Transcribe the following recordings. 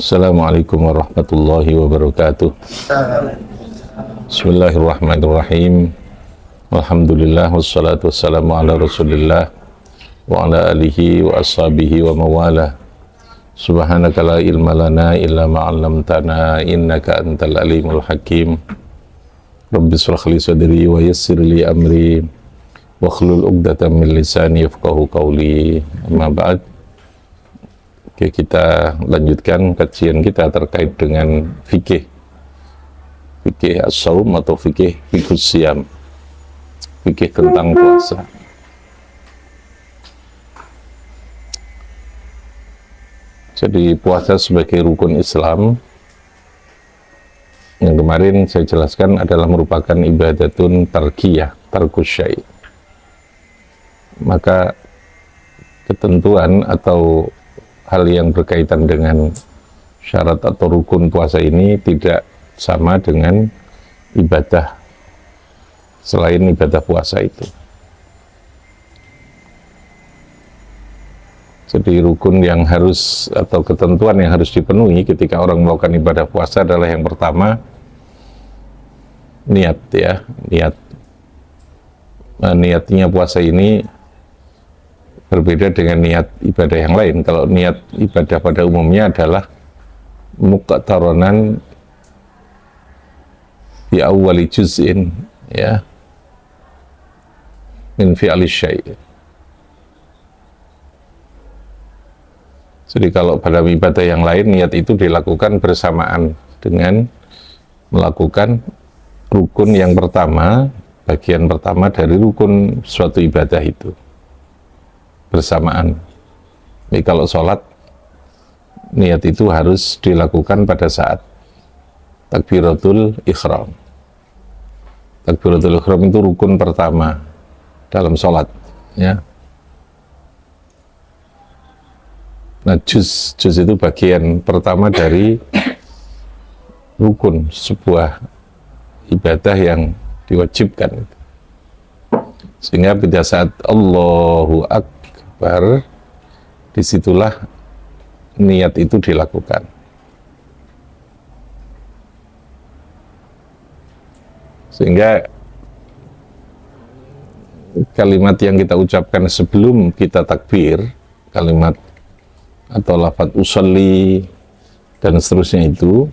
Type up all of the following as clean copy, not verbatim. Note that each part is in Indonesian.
Assalamualaikum warahmatullahi wabarakatuh. Bismillahirrahmanirrahim. Alhamdulillah wassalatu wassalamu ala Rasulillah wa ala alihi wa ashabihi wa mawalah. Subhanaka la ilma lana illa ma 'allamtana innaka antal alimul hakim. Rabbi shrah li sadri wa yassir li amri wa hlul 'uqdatam min lisani yafqahu qawli. Amma ba'd. Oke, kita lanjutkan kajian kita terkait dengan fikih as-saum atau fikih siyam, fikih tentang puasa. Jadi puasa sebagai rukun Islam yang kemarin saya jelaskan adalah merupakan ibadatun tarkiyah, tarkus syai'. Maka ketentuan atau hal yang berkaitan dengan syarat atau rukun puasa ini tidak sama dengan ibadah selain ibadah puasa itu. Jadi rukun yang harus atau ketentuan yang harus dipenuhi ketika orang melakukan ibadah puasa adalah yang pertama niat, ya, niat. Nah, niatnya puasa ini berbeda dengan niat ibadah yang lain. Kalau niat ibadah pada umumnya adalah muqtaronan bi awwali juz'in, ya, min fi'li syai'. Jadi kalau pada ibadah yang lain niat itu dilakukan bersamaan dengan melakukan rukun yang pertama, bagian pertama dari rukun suatu ibadah itu bersamaan. Jadi kalau sholat, niat itu harus dilakukan pada saat takbiratul ihram. Takbiratul ihram itu rukun pertama dalam sholat, ya. Nah, juz itu bagian pertama dari rukun sebuah ibadah yang diwajibkan. Sehingga pada saat Allahu Akbar, disitulah niat itu dilakukan. Sehingga kalimat yang kita ucapkan sebelum kita takbir, kalimat atau lafaz usolli dan seterusnya, itu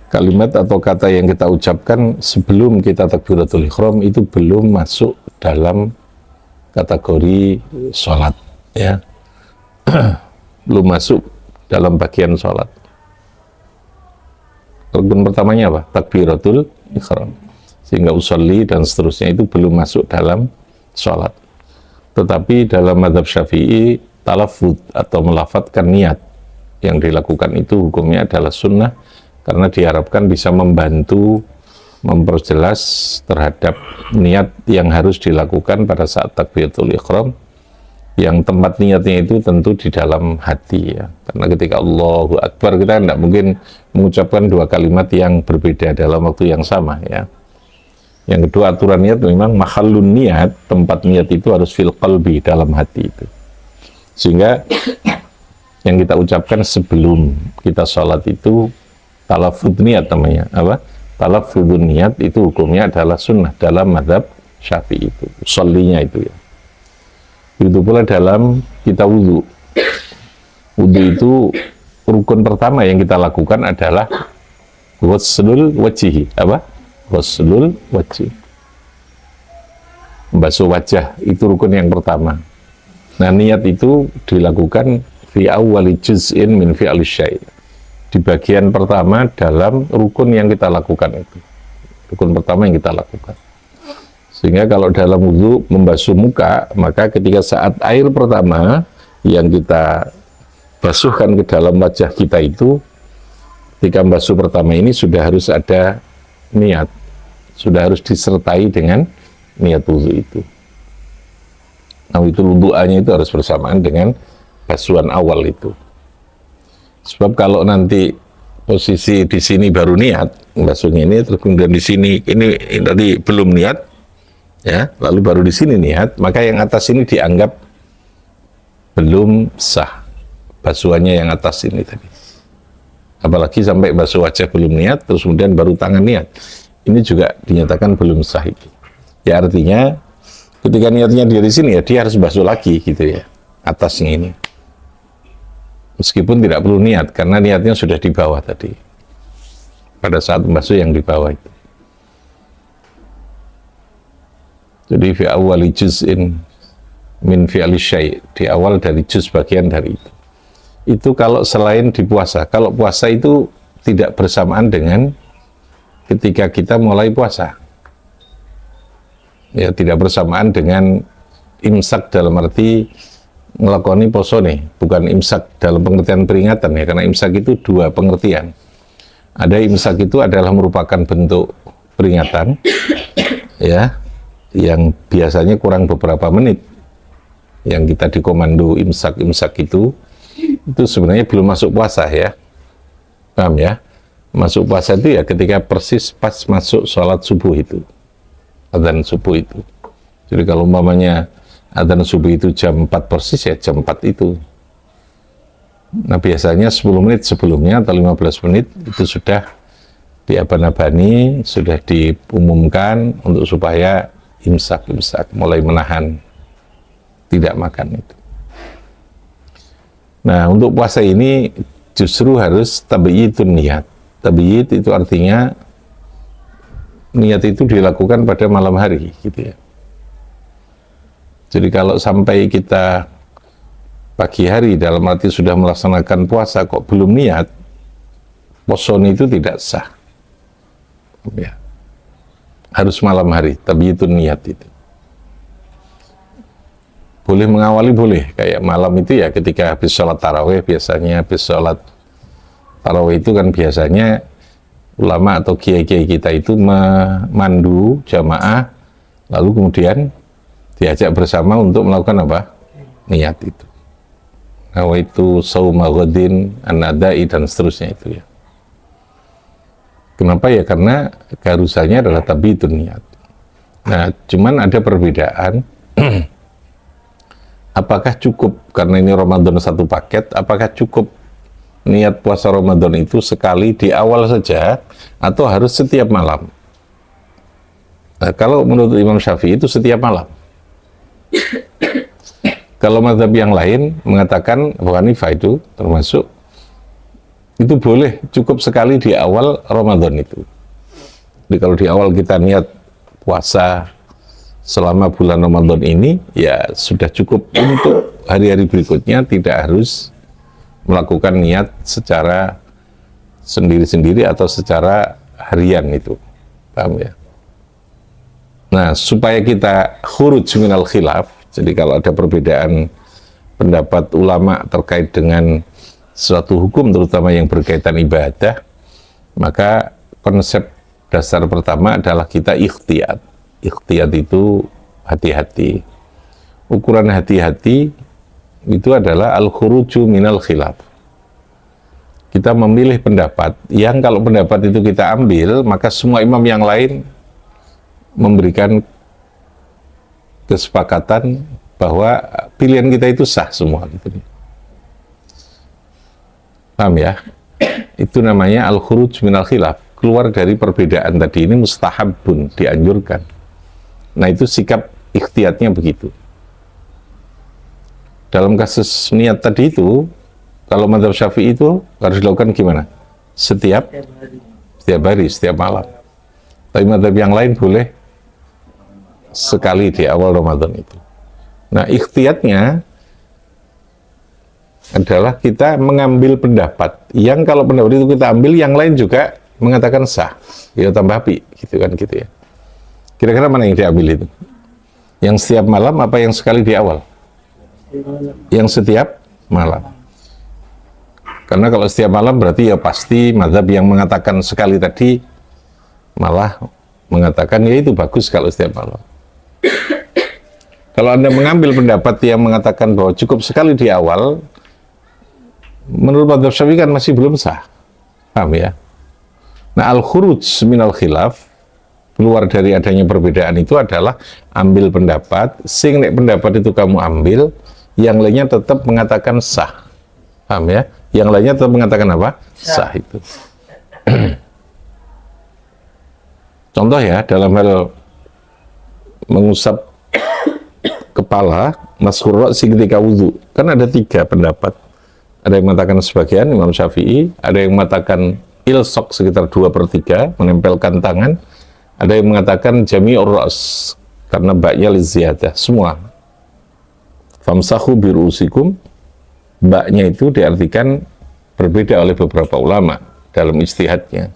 kalimat atau kata yang kita ucapkan sebelum kita takbiratul ihram itu belum masuk dalam kategori sholat, ya. Belum masuk dalam bagian sholat. Rukun pertamanya apa? Takbiratul ihram. Sehingga usolli dan seterusnya itu belum masuk dalam sholat. Tetapi dalam mazhab Syafi'i, talafud atau melafatkan niat yang dilakukan itu hukumnya adalah sunnah, karena diharapkan bisa membantu memperjelas terhadap niat yang harus dilakukan pada saat takbiratul ihram, yang tempat niatnya itu tentu di dalam hati, ya. Karena ketika Allahu Akbar kita tidak mungkin mengucapkan dua kalimat yang berbeda dalam waktu yang sama, ya. Yang kedua, aturan niat memang mahallun niat, tempat niat itu harus fil qalbi, dalam hati itu. Sehingga yang kita ucapkan sebelum kita sholat itu talafud niat namanya. Apa? Talafudun niat itu hukumnya adalah sunnah dalam mazhab Syafi'i itu. Usollinya itu, ya. Itu pula dalam kita wudu. Wudu itu rukun pertama yang kita lakukan adalah ghuslul wajhi. Apa? Ghuslul wajhi. Membasuh wajah itu rukun yang pertama. Nah, niat itu dilakukan fi awwali juz'in min fi'li syai'. Di bagian pertama dalam rukun yang kita lakukan itu. Rukun pertama yang kita lakukan. Sehingga kalau dalam wudu membasuh muka, maka ketika saat air pertama yang kita basuhkan ke dalam wajah kita itu, ketika membasuh pertama ini sudah harus ada niat. Sudah harus disertai dengan niat wudu itu. Nah, itu wudu'anya itu harus bersamaan dengan basuhan awal itu. Sebab kalau nanti posisi di sini baru niat, basuhnya ini, terus kemudian di sini ini tadi belum niat, ya, lalu baru di sini niat, maka yang atas ini dianggap belum sah basuhannya yang atas ini tadi. Apalagi sampai basuh wajah belum niat, terus kemudian baru tangan niat. Ini juga dinyatakan belum sah itu. Ya artinya, ketika niatnya dari sini ya dia harus basuh lagi gitu ya, atasnya ini. Meskipun tidak perlu niat, karena niatnya sudah di bawah tadi. Pada saat membasuh yang di bawah itu. Jadi fi awwali juz'in min fi'li syai', di awal dari juz bagian dari itu. Itu kalau selain di puasa. Kalau puasa itu tidak bersamaan dengan ketika kita mulai puasa. Ya, tidak bersamaan dengan imsak dalam arti ngelakoni poso nih, bukan imsak dalam pengertian peringatan ya, karena imsak itu dua pengertian. Ada imsak itu adalah merupakan bentuk peringatan ya, yang biasanya kurang beberapa menit yang kita dikomando imsak itu sebenarnya belum masuk puasa ya, paham ya? Masuk puasa itu ya ketika persis pas masuk sholat subuh itu, adzan subuh itu. Jadi kalau umpamanya adzan subuh itu jam 4 persis ya jam 4 itu. Nah biasanya 10 menit sebelumnya atau 15 menit itu sudah diaban-abani, sudah diumumkan untuk supaya imsak mulai menahan tidak makan itu. Nah untuk puasa ini justru harus tabiyyitun niat. Tabiyyit itu artinya niat itu dilakukan pada malam hari gitu ya. Jadi kalau sampai kita pagi hari dalam arti sudah melaksanakan puasa kok belum niat, poson itu tidak sah ya. Harus malam hari, tapi itu niat itu. Boleh mengawali, boleh. Kayak malam itu ya ketika habis sholat tarawih, biasanya habis sholat tarawih itu kan biasanya ulama atau kiai-kiai kita itu memandu jamaah, lalu kemudian diajak bersama untuk melakukan apa? Niat itu. Nawaitu sauma ghadin an-nadai dan seterusnya itu ya. Kenapa ya? Karena keharusannya adalah tabiyyitun niat. Nah, cuman ada perbedaan. Apakah cukup, karena ini Ramadan satu paket, apakah cukup niat puasa Ramadan itu sekali di awal saja, atau harus setiap malam? Nah, kalau menurut Imam Syafi'i itu setiap malam. Kalau mazhab yang lain mengatakan, Abu Hanifah itu termasuk, itu boleh cukup sekali di awal Ramadan itu. Jadi kalau di awal kita niat puasa selama bulan Ramadan ini, ya sudah cukup untuk hari-hari berikutnya, tidak harus melakukan niat secara sendiri-sendiri atau secara harian itu. Paham ya? Nah, supaya kita khuruj minal khilaf, jadi kalau ada perbedaan pendapat ulama terkait dengan suatu hukum, terutama yang berkaitan ibadah, maka konsep dasar pertama adalah kita ikhtiyat. Ikhtiyat itu hati-hati. Ukuran hati-hati itu adalah al-khuruju minal khilaf. Kita memilih pendapat yang kalau pendapat itu kita ambil, maka semua imam yang lain memberikan kesepakatan bahwa pilihan kita itu sah semua gitu. Paham ya? Itu namanya al-khuruj minal khilaf, keluar dari perbedaan tadi, ini mustahabun, dianjurkan. Nah itu sikap ikhtiyatnya begitu. Dalam kasus niat tadi itu, kalau mazhab Syafi'i itu harus dilakukan gimana? Setiap hari, setiap malam. Tapi mazhab yang lain boleh sekali di awal Ramadan itu. Nah ikhtiyatnya adalah kita mengambil pendapat yang kalau pendapat itu kita ambil, yang lain juga mengatakan sah, ya tambah api, gitu kan gitu ya. Kira-kira mana yang diambil itu? Yang setiap malam apa yang sekali di awal? Yang setiap malam. Karena kalau setiap malam berarti ya pasti mazhab yang mengatakan sekali tadi malah mengatakan ya itu bagus kalau setiap malam. Kalau Anda mengambil pendapat yang mengatakan bahwa cukup sekali di awal, menurut mazhab Syafi'i kan masih belum sah. Paham ya? Nah, al-khuruj minal khilaf, keluar dari adanya perbedaan itu adalah ambil pendapat, sing nek pendapat itu kamu ambil, yang lainnya tetap mengatakan sah. Paham ya? Yang lainnya tetap mengatakan apa? Sah itu. Contoh ya, dalam hal mengusap kepala, mashur ra'si ketika wudhu, kan ada 3 pendapat. Ada yang mengatakan sebagian, Imam Syafi'i, ada yang mengatakan ilsok sekitar 2/3, menempelkan tangan, ada yang mengatakan jami'ur ra's, karena ba'nya liziyadah, semua. Famsahu biru'usikum, ba'nya itu diartikan berbeda oleh beberapa ulama dalam ijtihadnya.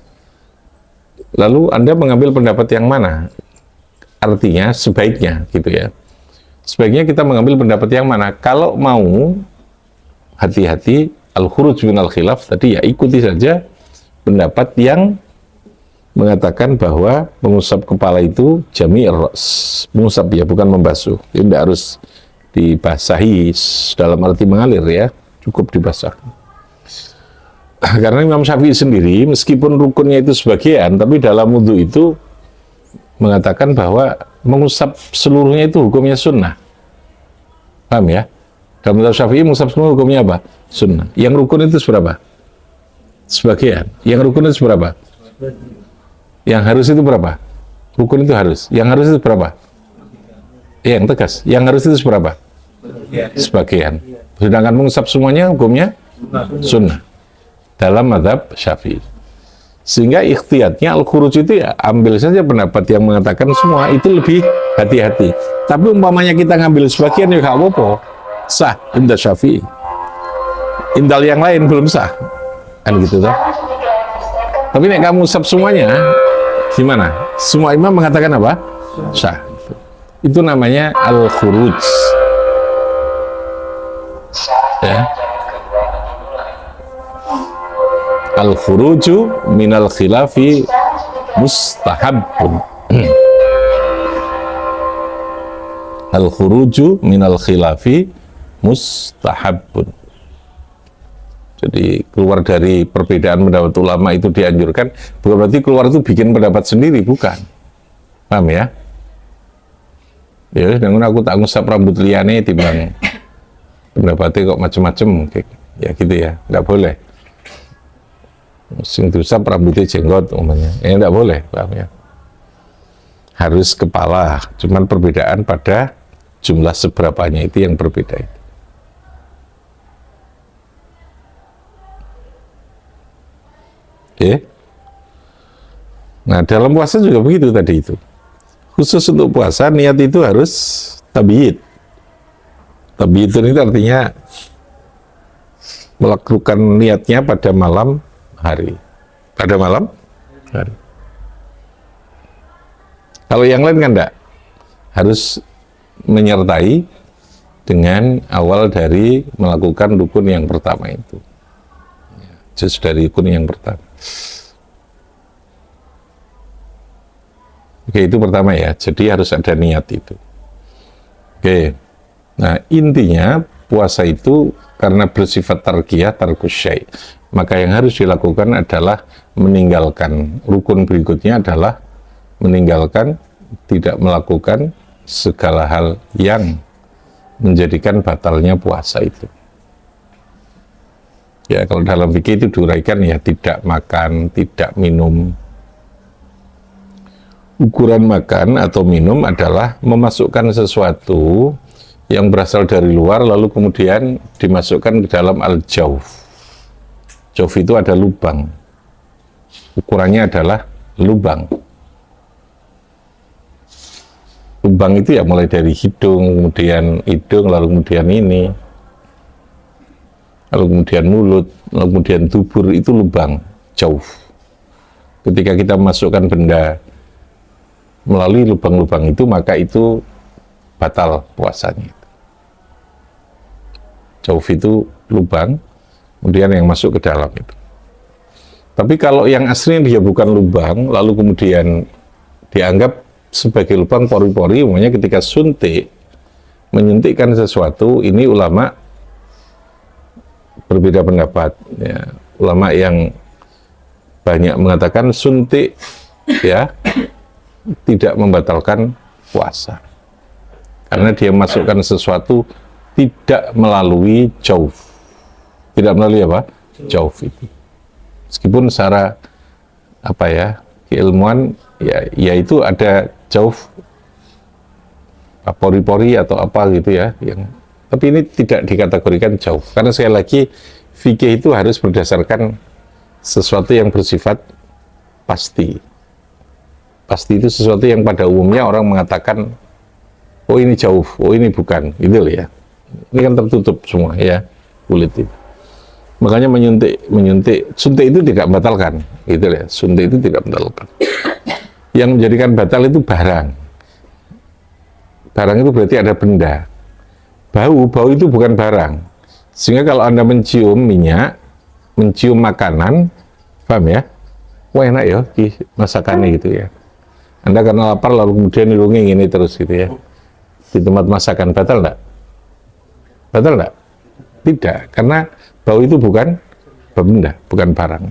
Lalu Anda mengambil pendapat yang mana? Artinya sebaiknya gitu ya. Sebaiknya kita mengambil pendapat yang mana? Kalau mau hati-hati, al-khuruj minal khilaf tadi ya ikuti saja pendapat yang mengatakan bahwa mengusap kepala itu jami'ir ra's. Mengusap ya, bukan membasuh. Tidak harus dibasahi dalam arti mengalir ya, cukup dibasah. Karena Imam Syafi'i sendiri meskipun rukunnya itu sebagian, tapi dalam wudhu itu mengatakan bahwa mengusap seluruhnya itu hukumnya sunnah. Paham ya? Dalam mazhab Syafi'i mengusap semua hukumnya apa? Sunnah. Yang rukun itu seberapa? Sebagian. Yang rukun itu seberapa? Yang harus itu berapa? Rukun itu harus. Yang harus itu berapa? Yang tegas. Yang harus itu seberapa? Sebagian. Sedangkan mengusap semuanya hukumnya sunnah. Dalam mazhab Syafi'i. Sehingga ikhtiyatnya al-khuruj itu ya ambil saja pendapat yang mengatakan semua, itu lebih hati-hati. Tapi umpamanya kita ngambil sebagian ya gak apa-apa, sah inda Syafi'i. Indal yang lain belum sah, kan gitu toh. Tapi nek kamu usap semuanya gimana? Semua imam mengatakan apa? Sah. Itu namanya al-khuruj. Ya. Al-khuruju minal khilafi mustahabun. Al-khuruju minal khilafi mustahabun. Jadi keluar dari perbedaan pendapat ulama itu dianjurkan, bukan berarti keluar itu bikin pendapat sendiri, bukan. Paham ya? Ya, dengan aku tak ngusap rambut liane timbang pendapatnya kok macem-macem, ya gitu ya, nggak boleh. Sing diusap rambutnya jenggot umumnya, enggak boleh, paham ya? Harus kepala, cuman perbedaan pada jumlah seberapanya itu yang berbeda itu. Oke. Nah, dalam puasa juga begitu tadi itu. Khusus untuk puasa niat itu harus tabiyyid. Tabiyyid itu artinya melakukan niatnya pada malam hari. Pada malam hari. Kalau yang lain kan enggak. Harus menyertai dengan awal dari melakukan rukun yang pertama itu. Juz dari rukun yang pertama. Oke, itu pertama ya. Jadi harus ada niat itu. Oke. Nah, intinya puasa itu karena bersifat tarkiyah, tarkus syai'. Maka yang harus dilakukan adalah meninggalkan. Rukun berikutnya adalah meninggalkan, tidak melakukan segala hal yang menjadikan batalnya puasa itu. Ya, kalau dalam fikih itu diuraikan ya tidak makan, tidak minum. Ukuran makan atau minum adalah memasukkan sesuatu yang berasal dari luar lalu kemudian dimasukkan ke dalam al-jawf. Jawf itu ada lubang. Ukurannya adalah lubang. Lubang itu ya mulai dari hidung, kemudian hidung, lalu kemudian ini, lalu kemudian mulut, lalu kemudian dubur, itu lubang, jawf. Ketika kita memasukkan benda melalui lubang-lubang itu, maka itu batal puasanya. Jawf itu lubang, kemudian yang masuk ke dalam itu. Tapi kalau yang aslinya dia bukan lubang, lalu kemudian dianggap sebagai lubang pori-pori, umumnya ketika suntik, menyuntikkan sesuatu, ini ulama berbeda pendapat. Ya. Ulama yang banyak mengatakan suntik ya tidak membatalkan puasa. Karena dia masukkan sesuatu tidak melalui jawf. Tidak melalui apa? jauf itu. Meskipun secara apa ya, keilmuan ya itu ada jauf pori-pori atau apa gitu ya, yang tapi ini tidak dikategorikan jauf, karena sekali lagi fikih itu harus berdasarkan sesuatu yang bersifat pasti. Pasti itu sesuatu yang pada umumnya orang mengatakan, oh ini jauf, oh ini bukan, gitu loh ya. Ini kan tertutup semua ya, kulit itu. Makanya menyuntik, suntik itu tidak membatalkan, gitu ya. Suntik itu tidak membatalkan. Yang menjadikan batal itu barang. Barang itu berarti ada benda. Bau itu bukan barang. Sehingga kalau Anda mencium minyak, mencium makanan, paham ya? Wah enak ya, masakannya gitu ya. Anda karena lapar lalu kemudian nirungi ini terus gitu ya. Di tempat masakan, batal enggak? Batal enggak? Tidak, karena bau itu bukan benda, bukan barang.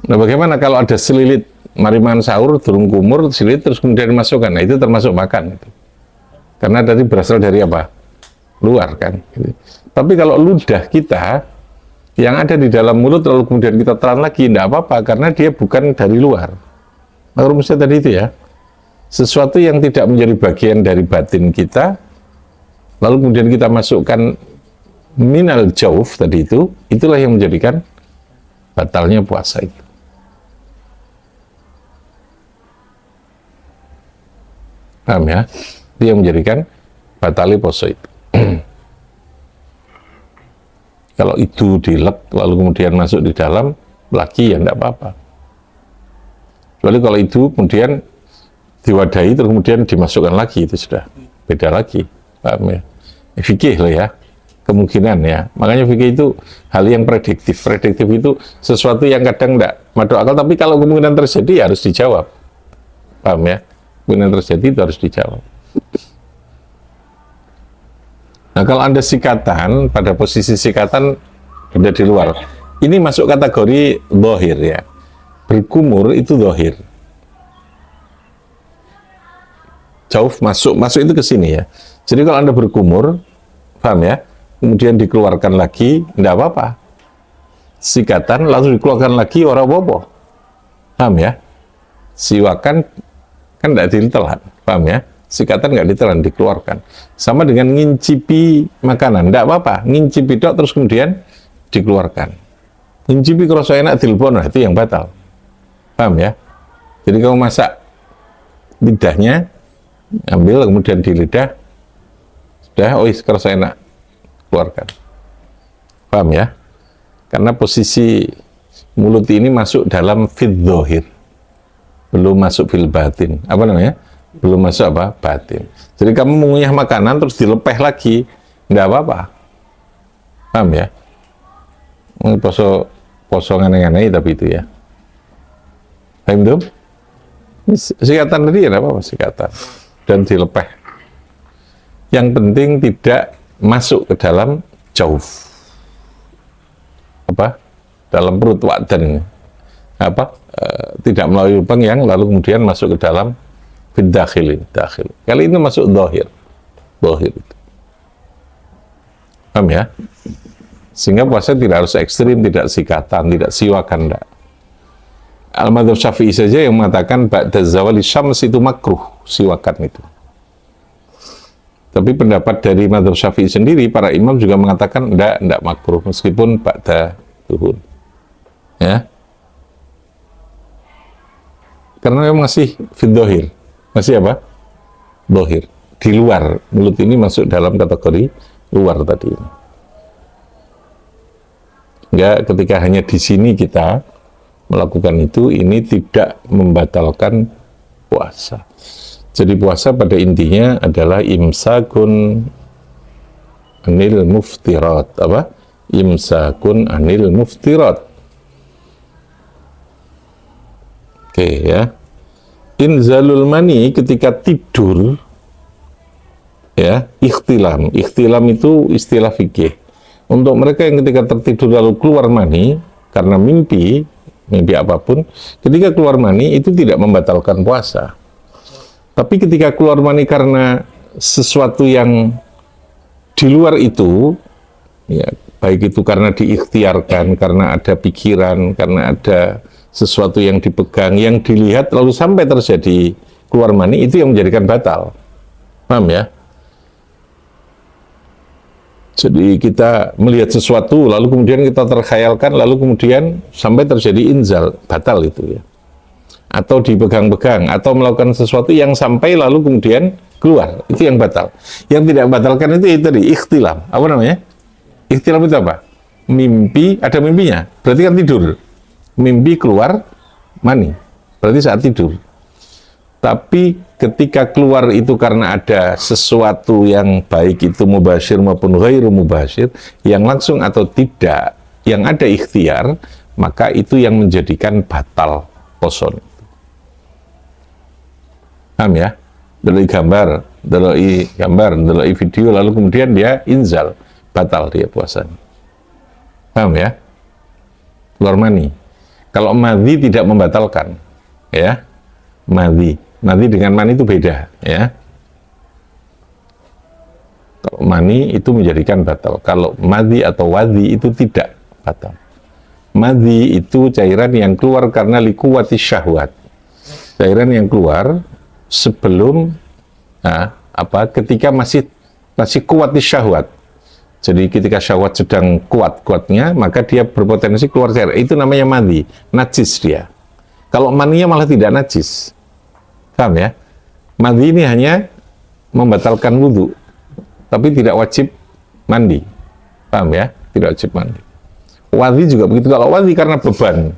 Nah bagaimana kalau ada selilit, mari makan sahur, durung kumur, selilit terus kemudian dimasukkan, nah itu termasuk makan. Gitu. Karena tadi berasal dari apa? Luar kan. Gitu. Tapi kalau ludah kita, yang ada di dalam mulut lalu kemudian kita telan lagi, tidak apa-apa, karena dia bukan dari luar. Maka rumusnya tadi itu ya, sesuatu yang tidak menjadi bagian dari batin kita, lalu kemudian kita masukkan minal jauf tadi itu, itulah yang menjadikan batalnya puasa itu. Paham ya? Itu yang menjadikan batali puasa itu. Kalau itu dilek lalu kemudian masuk di dalam lagi ya tidak apa-apa. Kecuali kalau itu kemudian diwadahi terus kemudian dimasukkan lagi, itu sudah beda lagi. Paham ya? Fikih loh ya, kemungkinan ya. Makanya fikih itu hal yang prediktif. Prediktif itu sesuatu yang kadang tidak masuk akal, tapi kalau kemungkinan terjadi ya harus dijawab. Paham ya? Kemungkinan terjadi itu harus dijawab. Nah kalau Anda sikatan, pada posisi sikatan ada di luar, ini masuk kategori dohir ya. Berkumur itu dohir. Jauf masuk itu ke sini ya. Jadi kalau Anda berkumur, paham ya, kemudian dikeluarkan lagi, tidak apa-apa. Sikatan langsung dikeluarkan lagi, orang bobo. Paham ya? Siwakan kan tidak ditelan, paham ya? Sikatan nggak ditelan, dikeluarkan. Sama dengan ngincipi makanan, tidak apa-apa. Ngincipi dok terus kemudian dikeluarkan. Ngincipi kerasa enak dilebon, nah itu yang batal. Paham ya? Jadi kamu masak lidahnya, ambil kemudian di lidah, sudah, oh kerasa enak, keluarkan. Paham ya? Karena posisi mulut ini masuk dalam fid dhohir, belum masuk fil batin. Apa namanya? Belum masuk apa? Batin. Jadi kamu mengunyah makanan terus dilepeh lagi, enggak apa-apa. Paham ya? Poso aneh-aneh tapi itu ya. Paham tuh? Sikatan tadi ya enggak apa-apa, sikatan. Dan dilepeh. Yang penting tidak masuk ke dalam jauf. Apa? Dalam perut wadan. Apa? Tidak melalui lubang yang lalu kemudian masuk ke dalam dakhil. Kali ini masuk dohir itu. Paham ya? Sehingga puasa tidak harus ekstrim, tidak sikatan, tidak siwakan, tidak. Al-Madhab Syafi'i saja yang mengatakan ba'da zawali syams itu makruh, siwakan itu. Tapi pendapat dari Madhab Syafi'i sendiri, para imam juga mengatakan tidak makruh, meskipun ba'da zuhur. Ya. Karena memang masih fid dohir. Masih apa? Dohir. Di luar. Mulut ini masuk dalam kategori luar tadi. Enggak, ketika hanya di sini kita melakukan itu, ini tidak membatalkan puasa. Jadi puasa pada intinya adalah imsakun anil muftirat. Apa? Imsakun anil muftirat. Oke ya. Inzalul mani ketika tidur ya, ikhtilam itu istilah fikih untuk mereka yang ketika tertidur lalu keluar mani karena mimpi apapun, ketika keluar mani itu tidak membatalkan puasa. Tapi ketika keluar mani karena sesuatu yang Di luar itu, ya, baik itu karena diikhtiarkan, karena ada pikiran, karena ada sesuatu yang dipegang, yang dilihat, lalu sampai terjadi keluar mani, itu yang menjadikan batal. Paham ya? Jadi kita melihat sesuatu, lalu kemudian kita terkhayalkan, lalu kemudian sampai terjadi inzal, batal itu ya. Atau dipegang-pegang, atau melakukan sesuatu yang sampai lalu kemudian keluar, itu yang batal. Yang tidak batalkan itu tadi, ikhtilam. Apa namanya? Ikhtilam itu apa? Mimpi, ada mimpinya, berarti kan tidur. Mimpi keluar mani, berarti saat tidur. Tapi ketika keluar itu karena ada sesuatu yang baik itu mubasyir maupun ghairu mubasyir, yang langsung atau tidak, yang ada ikhtiar, maka itu yang menjadikan batal poso. Paham ya? Deloi gambar, deloi video, lalu kemudian dia inzal, batal dia puasanya. Paham ya? Keluar mani. Kalau madhi tidak membatalkan, ya, madhi dengan mani itu beda, ya. Kalau mani itu menjadikan batal. Kalau madhi atau wadhi itu tidak batal. Madhi itu cairan yang keluar karena likuwati syahwat. Cairan yang keluar sebelum ketika masih kuat di syahwat. Jadi ketika syahwat sedang kuat-kuatnya, maka dia berpotensi keluar cairan. Itu namanya madhi, najis dia. Kalau maninya malah tidak najis. Paham ya? Madhi ini hanya membatalkan wudhu, tapi tidak wajib mandi. Paham ya? Tidak wajib mandi. Wadhi juga begitu. Kalau wadhi karena beban,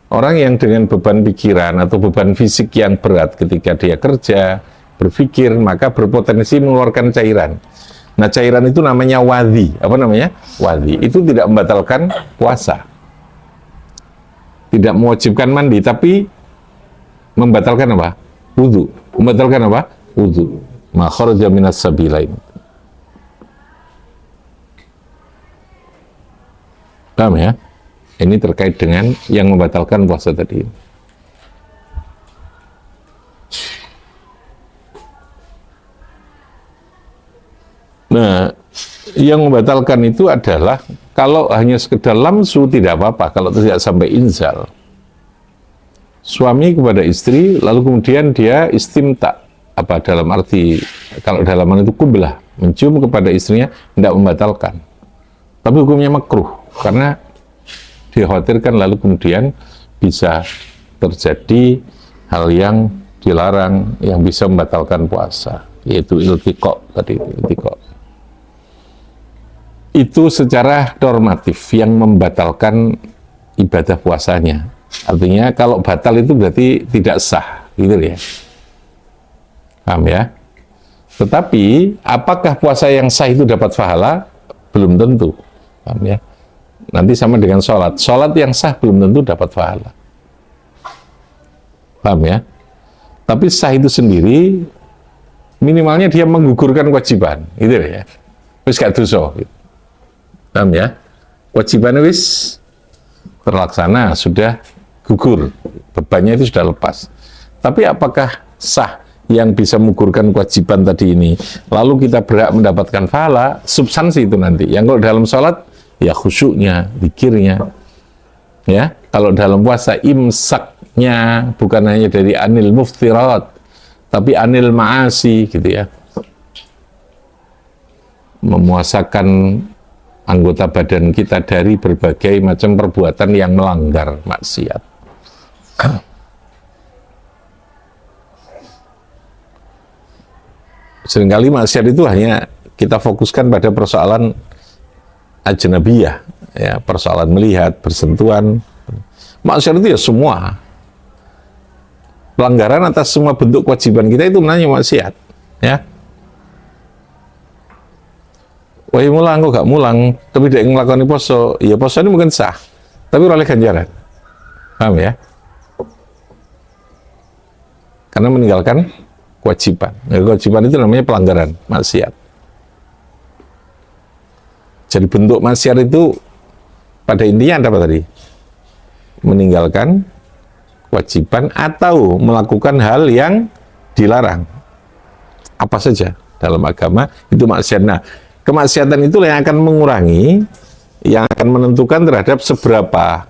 orang yang dengan beban pikiran atau beban fisik yang berat ketika dia kerja, berpikir, maka berpotensi mengeluarkan cairan. Nah, cairan itu namanya wadhi. Apa namanya? Wadhi. Itu tidak membatalkan puasa. Tidak mewajibkan mandi, tapi membatalkan apa? Wudhu. Membatalkan apa? Wudhu. Ma kharaja minas sabilain. Paham ya? Ini terkait dengan yang membatalkan puasa tadi. Nah, yang membatalkan itu adalah kalau hanya sekedar lamsu tidak apa-apa, kalau tidak sampai inzal. Suami kepada istri, lalu kemudian dia istimta, apa dalam arti, kalau dalaman itu kublah, mencium kepada istrinya, tidak membatalkan. Tapi hukumnya makruh, karena dikhawatirkan lalu kemudian bisa terjadi hal yang dilarang, yang bisa membatalkan puasa, yaitu iltiqa tadi, iltiqa. Itu secara normatif yang membatalkan ibadah puasanya. Artinya kalau batal itu berarti tidak sah, gitu ya. Paham ya? Tetapi apakah puasa yang sah itu dapat pahala? Belum tentu. Paham ya? Nanti sama dengan sholat. Sholat yang sah belum tentu dapat pahala. Paham ya? Tapi sah itu sendiri minimalnya dia menggugurkan kewajiban, gitu ya. Wis gak dosa, gitu. Paham ya? Kewajiban wis terlaksana, sudah gugur, bebannya itu sudah lepas. Tapi apakah sah yang bisa menggugurkan kewajiban tadi ini, lalu kita berhak mendapatkan pahala? Substansi itu nanti. Yang kalau dalam sholat, ya khusyuknya, zikirnya. Ya, kalau dalam puasa imsaknya bukan hanya dari anil muftirat, tapi anil ma'asi, gitu ya. Memuasakan anggota badan kita dari berbagai macam perbuatan yang melanggar maksiat. Seringkali maksiat itu hanya kita fokuskan pada persoalan ajnabiyah, ya, persoalan melihat, bersentuhan. Maksiat itu ya semua. Pelanggaran atas semua bentuk kewajiban kita itu namanya maksiat, ya. Wah, mulang, kok gak mulang, tapi dia ngelakoni poso, ya poso ini mungkin sah, tapi oleh ganjaran. Paham ya? Karena meninggalkan kewajiban. Nah, kewajiban itu namanya pelanggaran, maksiat. Jadi bentuk maksiat itu pada intinya apa tadi? Meninggalkan kewajiban atau melakukan hal yang dilarang. Apa saja dalam agama itu maksiat. Nah, kemaksiatan itulah yang akan mengurangi, yang akan menentukan terhadap seberapa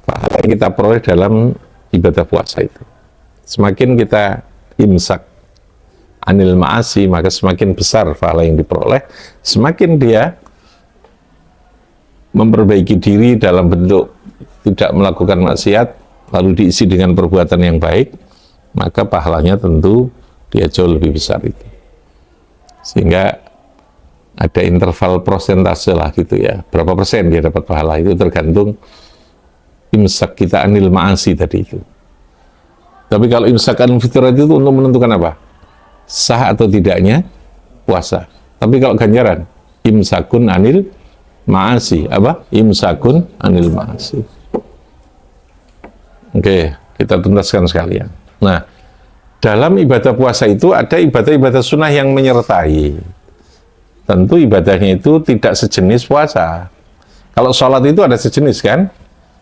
pahala yang kita peroleh dalam ibadah puasa itu. Semakin kita imsak anil ma'asi, maka semakin besar pahala yang diperoleh. Semakin dia memperbaiki diri dalam bentuk tidak melakukan maksiat, lalu diisi dengan perbuatan yang baik, maka pahalanya tentu dia jauh lebih besar itu. Sehingga ada interval persentase lah gitu ya, berapa persen dia dapat pahala, itu tergantung imsak kita anil ma'asi tadi itu. Tapi kalau imsak anil fitrat itu untuk menentukan apa? Sah atau tidaknya puasa. Tapi kalau ganjaran, imsakun anil ma'asi, apa? Imsakun anil ma'asi. Oke, kita tuntaskan sekalian. Nah, dalam ibadah puasa itu ada ibadah-ibadah sunnah yang menyertai. Tentu ibadahnya itu tidak sejenis puasa. Kalau sholat itu ada sejenis kan?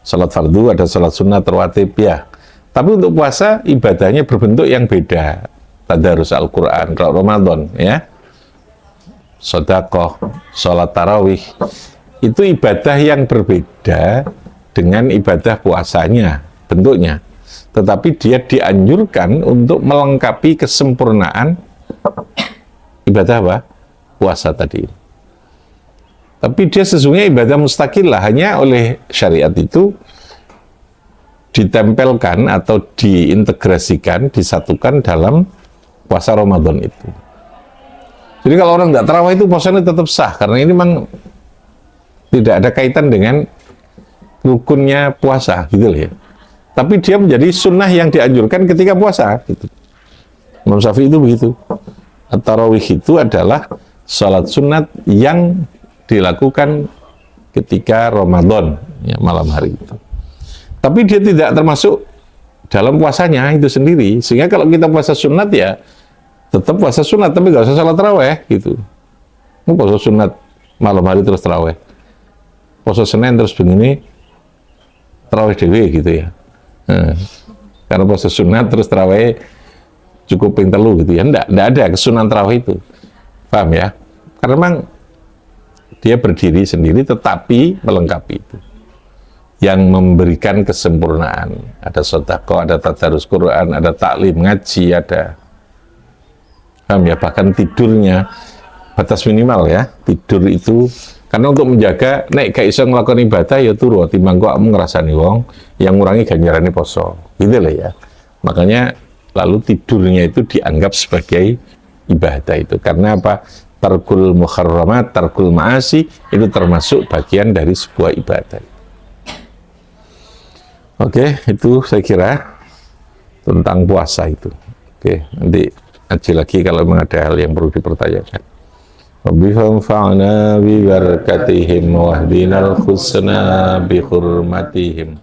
Sholat fardu, ada sholat sunnah, rawatib, ya. Tapi untuk puasa, ibadahnya berbentuk yang beda. Tadarus Al-Quran, kalau Ramadan, ya. Sedekah, sholat tarawih. Itu ibadah yang berbeda dengan ibadah puasanya, bentuknya. Tetapi dia dianjurkan untuk melengkapi kesempurnaan ibadah apa? Puasa tadi. Tapi dia sesungguhnya ibadah mustaqilah, hanya oleh syariat itu ditempelkan atau diintegrasikan, disatukan dalam puasa Ramadan itu. Jadi kalau orang tidak tarawih itu puasanya tetap sah, karena ini memang tidak ada kaitan dengan rukunnya puasa, gitu loh ya. Tapi dia menjadi sunnah yang dianjurkan ketika puasa, gitu. Imam Syafi'i itu begitu. At-tarawih itu adalah salat sunat yang dilakukan ketika Ramadan, ya, malam hari itu. Tapi dia tidak termasuk dalam puasanya itu sendiri. Sehingga kalau kita puasa sunat ya tetap puasa sunat, tapi nggak usah salat tarawih gitu. Puasa sunat malam hari terus tarawih. Puasa Senin terus begini tarawih dewe gitu ya. Karena puasa sunat terus tarawih cukup ping telu gitu ya. Enggak ada kesunahan tarawih itu. Paham ya? Karena memang dia berdiri sendiri tetapi melengkapi itu. Yang memberikan kesempurnaan. Ada sedekah, ada tadarus Quran, ada taklim, ngaji, ada. Paham ya? Bahkan tidurnya batas minimal ya. Tidur itu karena untuk menjaga nek gak iso ngelakukan ibadah ya turu timbang kok kamu ngrasani wong yang ngurangi ganjarane poso. Gitu lah ya. Makanya lalu tidurnya itu dianggap sebagai ibadah itu. Karena apa? Tarkul muharramat, tarkul ma'asi itu termasuk bagian dari sebuah ibadah. Oke, itu saya kira tentang puasa itu. Oke, nanti ngaji lagi kalau memang ada hal yang perlu dipertanyakan. Rabbi fanfa'na bi barakatihim wahdinal husna bi hurmatihim.